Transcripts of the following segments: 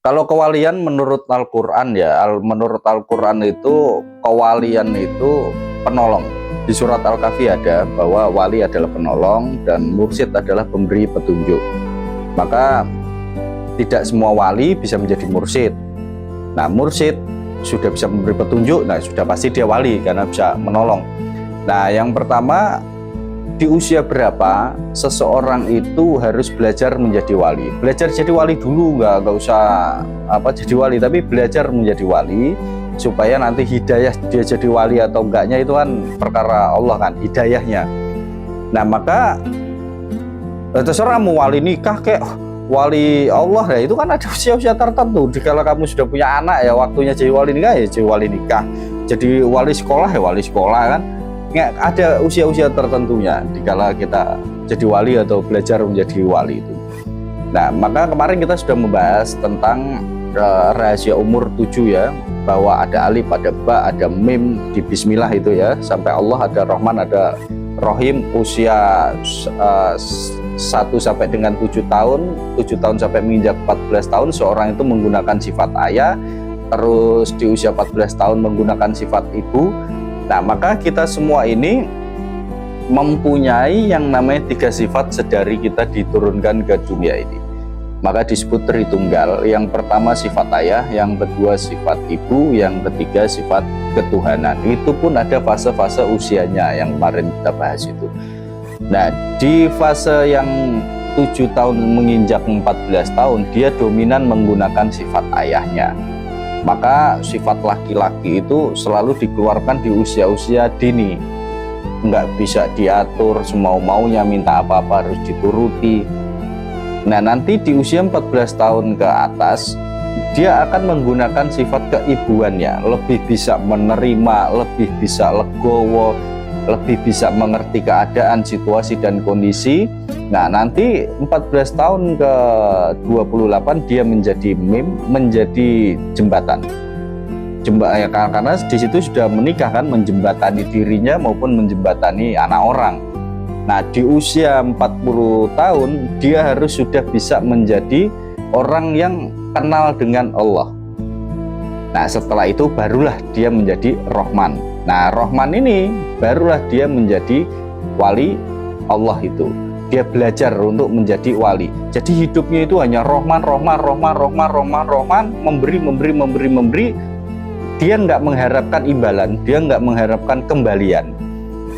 Kalau kewalian menurut Al-Quran ya, menurut Al-Quran itu kewalian itu penolong. Di surat Al-Kahfi ada bahwa wali adalah penolong dan mursyid adalah pemberi petunjuk. Maka tidak semua wali bisa menjadi mursyid. Nah, mursyid sudah bisa memberi petunjuk, nah sudah pasti dia wali karena bisa menolong. Nah, yang pertama, di usia berapa seseorang itu harus belajar menjadi wali? Belajar jadi wali dulu, nggak usah jadi wali, tapi belajar menjadi wali supaya nanti hidayah dia jadi wali atau enggaknya itu kan perkara Allah kan, hidayahnya. Nah, maka terserah mau wali nikah kayak wali Allah ya, itu kan ada usia-usia tertentu. Kalau kamu sudah punya anak ya waktunya jadi wali nikah ya jadi wali nikah, jadi wali sekolah ya wali sekolah kan. Ada usia-usia tertentunya dikala kita jadi wali atau belajar menjadi wali itu. Nah, maka kemarin kita sudah membahas tentang rahasia umur 7 ya, bahwa ada alif, ada ba, ada mim di bismillah itu ya, sampai Allah, ada Rahman, ada Rohim, usia 1 sampai dengan 7 tahun, 7 tahun sampai menginjak 14 tahun seorang itu menggunakan sifat ayah, terus di usia 14 tahun menggunakan sifat ibu. Nah, maka kita semua ini mempunyai yang namanya 3 sifat sedari kita diturunkan ke dunia ini. Maka disebut Tritunggal. Yang pertama sifat ayah, yang kedua sifat ibu, yang ketiga sifat ketuhanan. Itu pun ada fase-fase usianya yang kemarin kita bahas itu. Nah, di fase yang 7 tahun menginjak 14 tahun, dia dominan menggunakan sifat ayahnya. Maka sifat laki-laki itu selalu dikeluarkan di usia-usia dini. Nggak bisa diatur semau-maunya, minta apa-apa harus dituruti. Nah, nanti di usia 14 tahun ke atas dia akan menggunakan sifat keibuannya, lebih bisa menerima, lebih bisa legowo, lebih bisa mengerti keadaan, situasi dan kondisi. Nah, nanti 14 tahun ke 28 dia menjadi mim, menjadi jembatan. Ya, karena di situ sudah menikah kan, menjembatani dirinya maupun menjembatani anak orang. Nah, di usia 40 tahun dia harus sudah bisa menjadi orang yang kenal dengan Allah. Nah, setelah itu barulah dia menjadi Rahman. Nah, Rahman ini barulah dia menjadi wali Allah itu. Dia belajar untuk menjadi wali. Jadi hidupnya itu hanya Rahman, memberi. Dia nggak mengharapkan imbalan, dia nggak mengharapkan kembalian.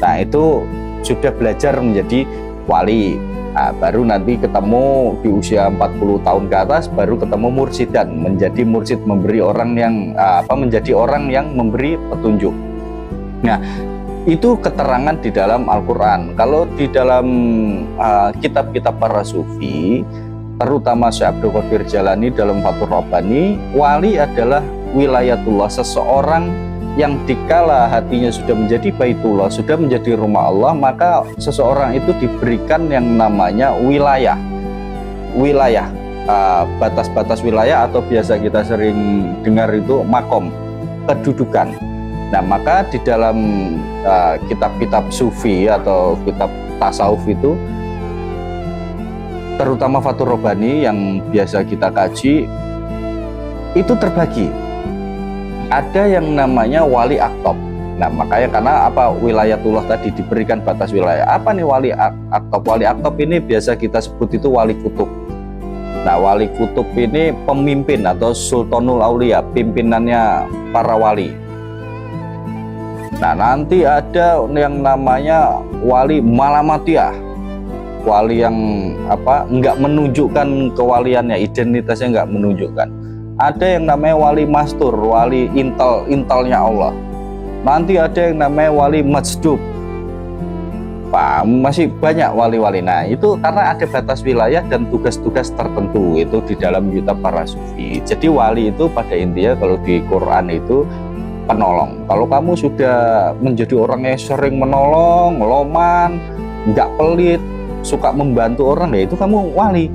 Nah, itu sudah belajar menjadi wali. Nah, baru nanti ketemu di usia 40 tahun ke atas, baru ketemu mursidan, menjadi mursid, memberi orang yang menjadi orang yang memberi petunjuk. Nah, itu keterangan di dalam Al-Quran. Kalau di dalam kitab-kitab para sufi, terutama Syekh Abdul Qadir Jalani dalam Fathur Rabbani, wali adalah wilayatullah, seseorang yang dikala hatinya sudah menjadi baitullah, sudah menjadi rumah Allah, maka seseorang itu diberikan yang namanya wilayah, batas-batas wilayah, atau biasa kita sering dengar itu makom, kedudukan. Nah, maka di dalam kitab-kitab sufi atau kitab tasawuf itu, terutama Fathur Rabbani yang biasa kita kaji, itu terbagi. Ada yang namanya wali aktob. Nah, makanya karena wilayatullah tadi diberikan batas wilayah. Apa nih wali aktob? Wali aktob ini biasa kita sebut itu wali kutub. Nah, wali kutub ini pemimpin atau sultanul aulia, pimpinannya para wali. Nah, nanti ada yang namanya wali malamatiyah, wali yang nggak menunjukkan kewaliannya, identitasnya nggak menunjukkan. Ada yang namanya wali mastur, wali intelnya Allah. Nanti ada yang namanya wali majdub. Masih banyak wali-wali. Nah, itu karena ada batas wilayah dan tugas-tugas tertentu itu di dalam kitab para sufi. Jadi wali itu pada intinya kalau di Quran itu penolong. Kalau kamu sudah menjadi orang yang sering menolong, loman, nggak pelit, suka membantu orang, ya itu kamu wali.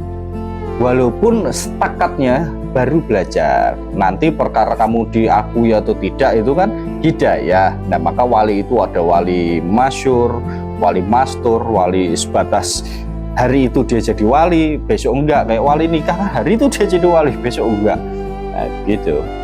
Walaupun stakatnya baru belajar, nanti perkara kamu diakui atau tidak itu kan hidayah. Nah, maka wali itu ada wali masyur, wali mastur, wali sebatas hari itu dia jadi wali, besok enggak. Kayak wali nikah, hari itu dia jadi wali, besok enggak. Nah, gitu.